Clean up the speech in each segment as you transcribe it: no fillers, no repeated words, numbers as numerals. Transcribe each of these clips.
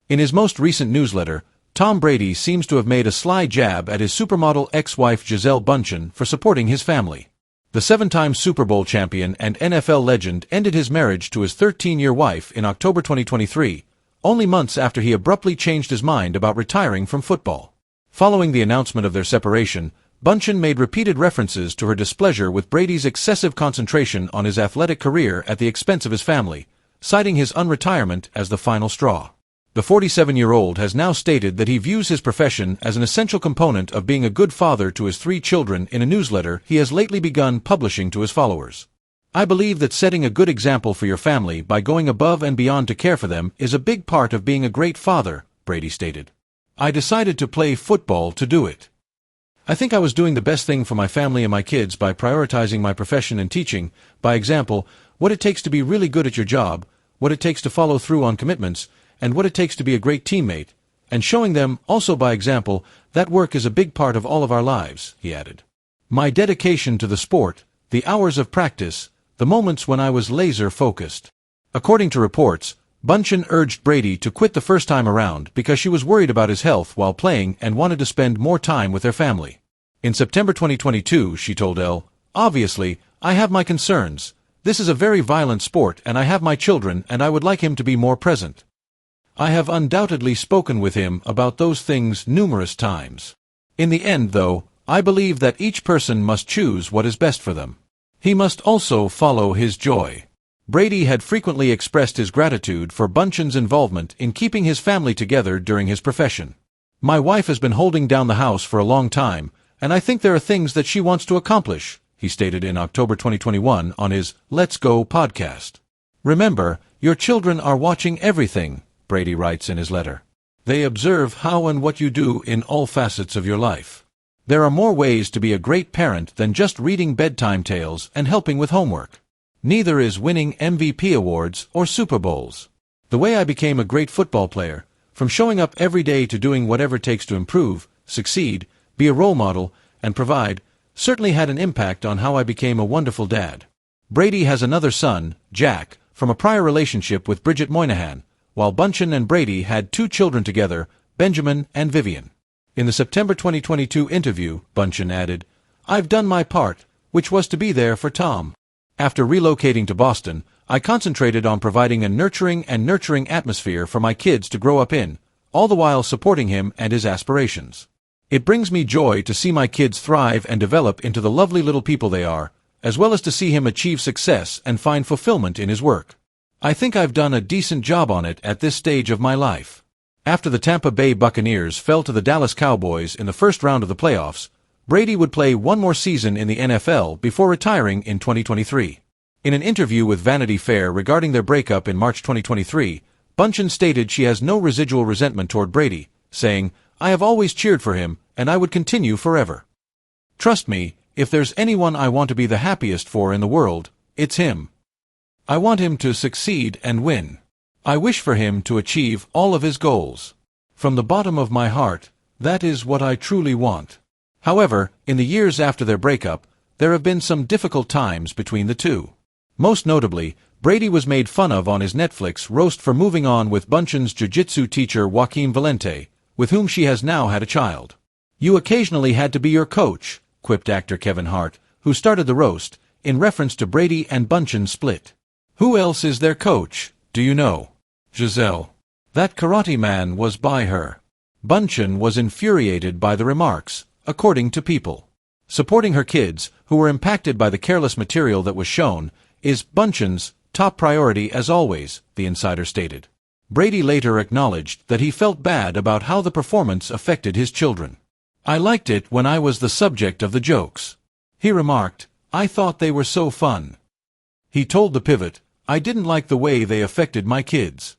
In his most recent newsletter, Tom Brady seems to have made a sly jab at his supermodel ex-wife Gisele Bündchen for supporting his family. The seven-time Super Bowl champion and NFL legend ended his marriage to his 13-year wife in October 2023, only months after he abruptly changed his mind about retiring from football. Following the announcement of their separation, Bündchen made repeated references to her displeasure with Brady's excessive concentration on his athletic career at the expense of his family, citing his unretirement as the final straw. The 47-year-old has now stated that he views his profession as an essential component of being a good father to his 3 children in a newsletter he has lately begun publishing to his followers. "I believe that setting a good example for your family by going above and beyond to care for them is a big part of being a great father," Brady stated. "I decided to play football to do it. I think I was doing the best thing for my family and my kids by prioritizing my profession and teaching, by example, what it takes to be really good at your job, what it takes to follow through on commitments, and what it takes to be a great teammate, and showing them, also by example, that work is a big part of all of our lives," he added. "My dedication to the sport, the hours of practice, the moments when I was laser-focused." According to reports, Bündchen urged Brady to quit the first time around because she was worried about his health while playing and wanted to spend more time with their family. In September 2022, she told Elle, "Obviously, I have my concerns. This is a very violent sport and I have my children and I would like him to be more present. I have undoubtedly spoken with him about those things numerous times. In the end, though, I believe that each person must choose what is best for them. He must also follow his joy." Brady had frequently expressed his gratitude for Bündchen's involvement in keeping his family together during his profession. "My wife has been holding down the house for a long time, and I think there are things that she wants to accomplish," he stated in October 2021 on his Let's Go podcast. "Remember, your children are watching everything," Brady writes in his letter. "They observe how and what you do in all facets of your life. There are more ways to be a great parent than just reading bedtime tales and helping with homework. Neither is winning MVP awards or Super Bowls. The way I became a great football player, from showing up every day to doing whatever it takes to improve, succeed, be a role model, and provide, certainly had an impact on how I became a wonderful dad." Brady has another son, Jack, from a prior relationship with Bridget Moynihan, while Bündchen and Brady had 2 children together, Benjamin and Vivian. In the September 2022 interview, Bündchen added, "I've done my part, which was to be there for Tom. After relocating to Boston, I concentrated on providing a nurturing atmosphere for my kids to grow up in, all the while supporting him and his aspirations. It brings me joy to see my kids thrive and develop into the lovely little people they are, as well as to see him achieve success and find fulfillment in his work. I think I've done a decent job on it at this stage of my life." After the Tampa Bay Buccaneers fell to the Dallas Cowboys in the first round of the playoffs, Brady would play one more season in the NFL before retiring in 2023. In an interview with Vanity Fair regarding their breakup in March 2023, Bündchen stated she has no residual resentment toward Brady, saying, "I have always cheered for him, and I would continue forever. Trust me, if there's anyone I want to be the happiest for in the world, it's him. I want him to succeed and win. I wish for him to achieve all of his goals. From the bottom of my heart, that is what I truly want." However, in the years after their breakup, there have been some difficult times between the two. Most notably, Brady was made fun of on his Netflix roast for moving on with Bündchen's jiu-jitsu teacher Joaquim Valente, with whom she has now had a child. "You occasionally had to be your coach," quipped actor Kevin Hart, who started the roast, in reference to Brady and Bündchen's split. "Who else is their coach, do you know? Gisele. That karate man was by her." Bündchen was infuriated by the remarks, according to People. Supporting her kids, who were impacted by the careless material that was shown, is Bündchen's top priority as always, the insider stated. Brady later acknowledged that he felt bad about how the performance affected his children. "I liked it when I was the subject of the jokes," he remarked. "I thought they were so fun." He told The Pivot, "I didn't like the way they affected my kids.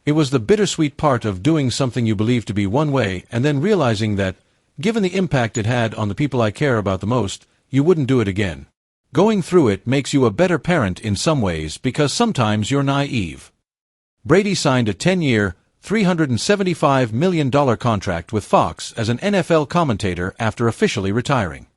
It was the bittersweet part of doing something you believe to be one way and then realizing that, given the impact it had on the people I care about the most, you wouldn't do it again. Going through it makes you a better parent in some ways because sometimes you're naive." Brady signed a 10-year, $375 million contract with Fox as an NFL commentator after officially retiring.